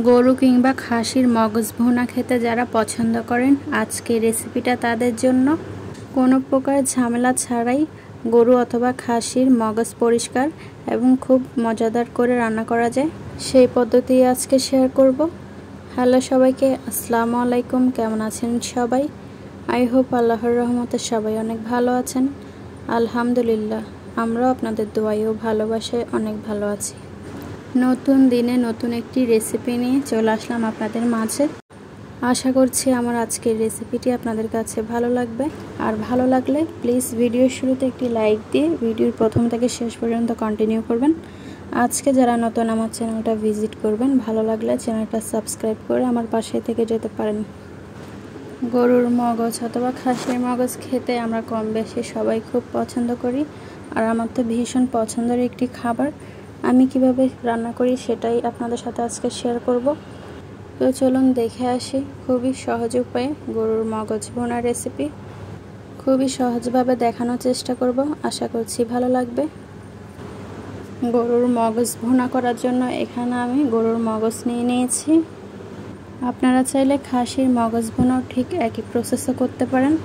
গরু কিংবা খাসির মগজ ভুনা খেতে যারা পছন্দ করেন আজকের রেসিপিটা তাদের জন্য। কোনো প্রকার ঝামেলা ছাড়াই গরু অথবা খাসির মগজ পরিষ্কার এবং খুব মজাদার করে রান্না করা যায়, সেই পদ্ধতি আজকে শেয়ার করব। হ্যালো সবাইকে, আসসালামু আলাইকুম। কেমন আছেন সবাই? আই হোপ আল্লাহর রহমতে সবাই অনেক ভালো আছেন। আলহামদুলিল্লাহ, আমরাও আপনাদের দোয়ায় ও ভালোবাসায় অনেক ভালো আছি। নতুন দিনে নতুন একটি রেসিপি নিয়ে চলে আসলাম আপনাদের মাঝে। আশা করছি আমার আজকের রেসিপিটি আপনাদের কাছে ভালো লাগবে। আর ভালো লাগলে প্লিজ ভিডিওর শুরুতে একটি লাইক দিয়ে ভিডিওর প্রথম থেকে শেষ পর্যন্ত কন্টিনিউ করবেন। আজকে যারা নতুন আমার চ্যানেলটা ভিজিট করবেন, ভালো লাগলে চ্যানেলটা সাবস্ক্রাইব করে আমার পাশে থেকে যেতে পারেন। গরুর মগজ অথবা খাসির মগজ খেতে আমরা কম বেশি সবাই খুব পছন্দ করি, আর আমার তো ভীষণ পছন্দের একটি খাবার। আমি কিভাবে রান্না করি সেটাই আপনাদের সাথে আজকে শেয়ার করব। তো চলুন দেখে আসি খুবই সহজ উপায়ে গরুর মগজ ভুনা রেসিপি। খুবই সহজভাবে দেখানোর চেষ্টা করব, আশা করছি ভালো লাগবে। গরুর মগজ ভুনা করার জন্য এখানে আমি গরুর মগজ নিয়ে নিয়েছি। আপনারা চাইলে খাসির মগজ ভুনাও ঠিক একই প্রসেসে করতে পারেন।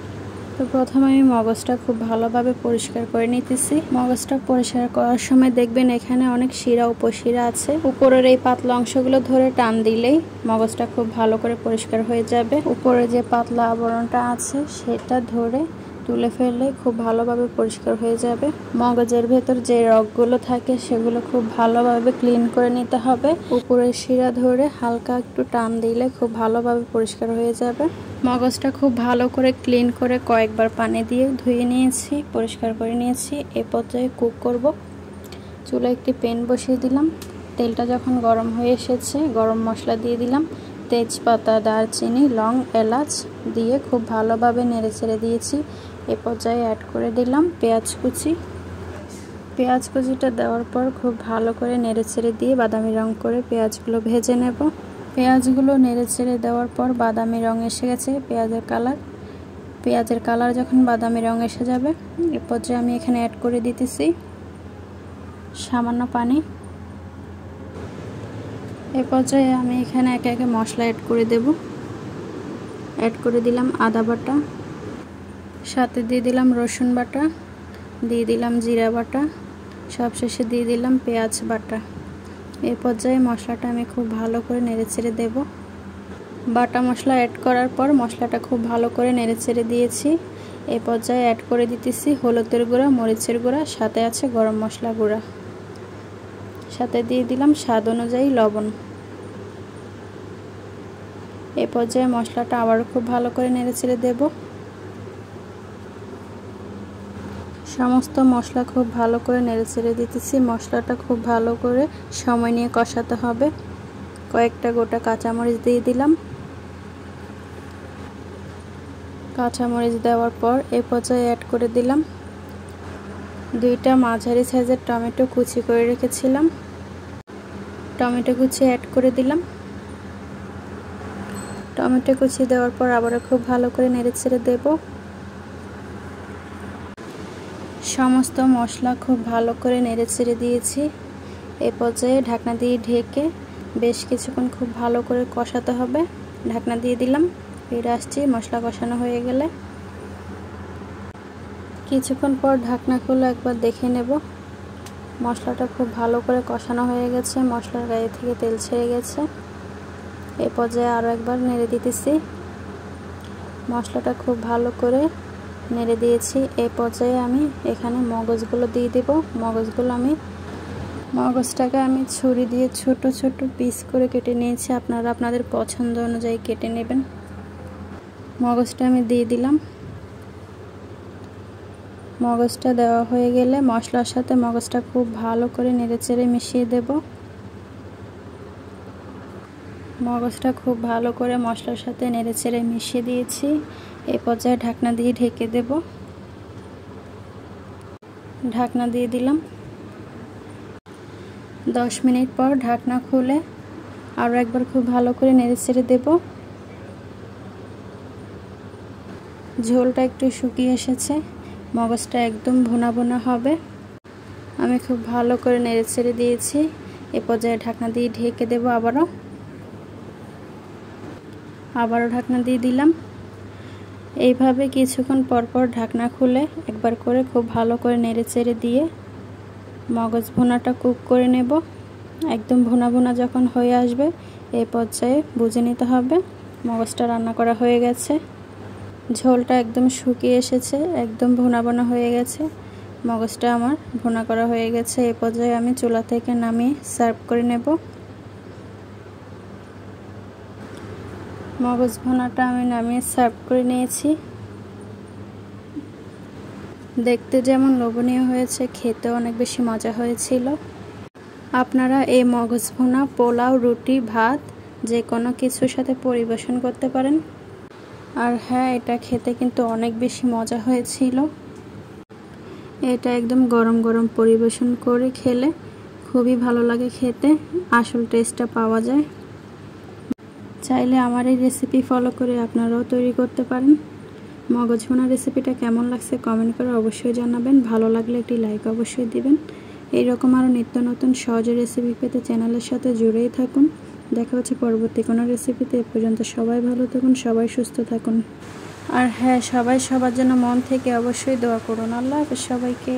তো প্রথমে আমি মগজটা খুব ভালোভাবে পরিষ্কার করে নিতেছি। মগজটা পরিষ্কার করার সময় দেখবেন এখানে অনেক শিরা উপশিরা আছে। উপরের এই পাতলা অংশগুলো ধরে টান দিলেই মগজটা খুব ভালো করে পরিষ্কার হয়ে যাবে। উপরে যে পাতলা আবরণটা আছে সেটা ধরে তুলে ফেললে খুব ভালোভাবে পরিষ্কার হয়ে যাবে। মগজের ভেতর যে রগগুলো থাকে সেগুলো খুব ভালোভাবে ক্লিন করে নিতে হবে। উপরের শিরা ধরে হালকা একটু টান দিলে খুব ভালোভাবে পরিষ্কার হয়ে যাবে। মগজটা খুব ভালো করে ক্লিন করে কয়েকবার পানি দিয়ে ধুয়ে নিয়েছি, পরিষ্কার করে নিয়েছি। এ পর্যায়ে কুক করব। চুলায় একটি প্যান বসিয়ে দিলাম। তেলটা যখন গরম হয়ে এসেছে, গরম মশলা দিয়ে দিলাম। তেজপাতা, দারচিনি, লং, এলাচ দিয়ে খুব ভালোভাবে নেড়ে ছেড়ে দিয়েছি। এ পর্যায়ে অ্যাড করে দিলাম পেঁয়াজ কুচি। পেঁয়াজ কুচিটা দেওয়ার পর খুব ভালো করে নেড়ে ছেড়ে দিয়ে বাদামি রং করে পেঁয়াজগুলো ভেজে নেব। পেঁয়াজগুলো নেড়ে ছেড়ে দেওয়ার পর বাদামি রং এসে গেছে পেঁয়াজের কালার যখন বাদামি রং এসে যাবে, এ পর্যায়ে আমি এখানে অ্যাড করে দিতেছি সামান্য পানি। এ পর্যায়ে আমি এখানে একে একে মশলা অ্যাড করে দেব। অ্যাড করে দিলাম আদা বাটা, সাথে দিয়ে দিলাম রসুন বাটা, দিয়ে দিলাম জিরা বাটা, সবশেষে দিয়ে দিলাম পেঁয়াজ বাটা। এই পর্যায়ে মশলাটা আমি খুব ভালো করে নেড়েচেড়ে দেব। বাটা মশলা অ্যাড করার পর মশলাটা খুব ভালো করে নেড়েচেড়ে দিয়েছি। এই পর্যায়ে অ্যাড করে দিতেছি হলুদের গুঁড়া, মরিচের গুঁড়া, সাথে আছে গরম মশলা গুঁড়া, সাথে দিয়ে দিলাম স্বাদ অনুযায়ী লবণ। এই পর্যায়ে মশলাটা আবারও খুব ভালো করে নেড়েচেড়ে দেব। সমস্ত মশলা খুব ভালো করে নেড়েচেড়ে দিতেছি। মশলাটা খুব ভালো করে সময় নিয়ে কষাতে হবে। কয়েকটা গোটা কাঁচামরিচ দিয়ে দিলাম। কাঁচামরিচ দেওয়ার পর এই পর্যায়ে অ্যাড করে দিলাম দুইটা মাঝারি সাইজের টমেটো কুচি করে রেখেছিলাম। টমেটো কুচি অ্যাড করে দিলাম। টমেটো কুচি দেওয়ার পর আবারও খুব ভালো করে নেড়েচেড়ে দেব। সমস্ত মশলা খুব ভালো করে নেড়েচেড়ে দিয়েছি। এই পর্যায়ে ঢাকনা দিয়ে ঢেকে বেশ কিছুক্ষণ খুব ভালো করে কষাতে হবে। ঢাকনা দিয়ে দিলাম, ফিরে আসছি মশলা কষানো হয়ে গেলে। কিছুক্ষণ পর ঢাকনা খুলে একবার দেখে নেব। মশলাটা খুব ভালো করে কষানো হয়ে গেছে, মশলার গায়ে থেকে তেল ছেড়ে গেছে। এই পর্যায়ে আরও একবার নেড়ে দিতেছি। মশলাটা খুব ভালো করে নেড়ে দিয়েছি। এই পর্যায়ে আমি এখানে মগজগুলো দিয়ে দেব। মগজটাকে আমি ছুরি দিয়ে ছোট ছোট পিস করে কেটে নিয়েছি। আপনারা আপনাদের পছন্দ অনুযায়ী কেটে নেবেন। মগজটা আমি দিয়ে দিলাম। মগজটা দেওয়া হয়ে গেলে মশলার সাথে মগজটা খুব ভালো করে নেড়েচেড়ে মিশিয়ে দেব। মগজটা খুব ভালো করে মশলার সাথে নেড়েচেড়ে মিশিয়ে দিয়েছি। এই পর্যায়ে ঢাকনা দিয়ে ঢেকে দেব। ঢাকনা দিয়ে দিলাম। 10 মিনিট পর ঢাকনা খুলে আরও একবার খুব ভালো করে নেড়েচেড়ে দেব। ঝোলটা একটু শুকিয়ে এসেছে, মগজটা একদম ভুনা ভুনা হবে। আমি খুব ভালো করে নেড়েচেড়ে দিয়েছি। এ পর্যায়ে ঢাকনা দিয়ে ঢেকে দেব আবারও। আবারও ঢাকনা দিয়ে দিলাম। এইভাবে কিছুক্ষণ পরপর ঢাকনা খুলে একবার করে খুব ভালো করে নেড়েচেড়ে দিয়ে মগজ ভুনাটা কুক করে নেব। একদম ভুনা ভুনা যখন হয়ে আসবে এই পর্যায়ে বুঝে নিতে হবে মগজটা রান্না করা হয়ে গেছে। ঝোলটা একদম শুকিয়ে এসেছে, একদম ভুনা ভুনা হয়ে গেছে। মগজটা আমার ভুনা করা হয়ে গেছে। এই পর্যায়ে আমি চুলা থেকে নামিয়ে সার্ভ করে নেব। মগজ ভুনাটা আমি নামিয়ে সার্ভ করে নিয়েছি। দেখতে যেমন লোভনীয় হয়েছে, খেতেও অনেক বেশি মজা হয়েছিল। আপনারা এই মগজ ভুনা পোলাও, রুটি, ভাত যে কোনো কিছুর সাথে পরিবেশন করতে পারেন। আর হ্যাঁ, এটা খেতে কিন্তু অনেক বেশি মজা হয়েছিল। এটা একদম গরম গরম পরিবেশন করে খেলে খুবই ভালো লাগে খেতে, আসল টেস্টটা পাওয়া যায়। চাইলে আমার এই রেসিপি ফলো করে আপনারাও তৈরি করতে পারেন। মগজ ভুনা রেসিপিটা কেমন লাগছে কমেন্ট করে অবশ্যই জানাবেন। ভালো লাগলে একটি লাইক অবশ্যই দিবেন। এইরকম আরও নিত্য নতুন সহজ রেসিপি পেতে চ্যানেলের সাথে জুড়েই থাকুন। দেখা হচ্ছে পরবর্তী কোনো রেসিপিতে। এ পর্যন্ত সবাই ভালো থাকুন, সবাই সুস্থ থাকুন। আর হ্যাঁ, সবাই সবার জন্য মন থেকে অবশ্যই দোয়া করুন। আল্লাহ হাফেজ সবাইকে।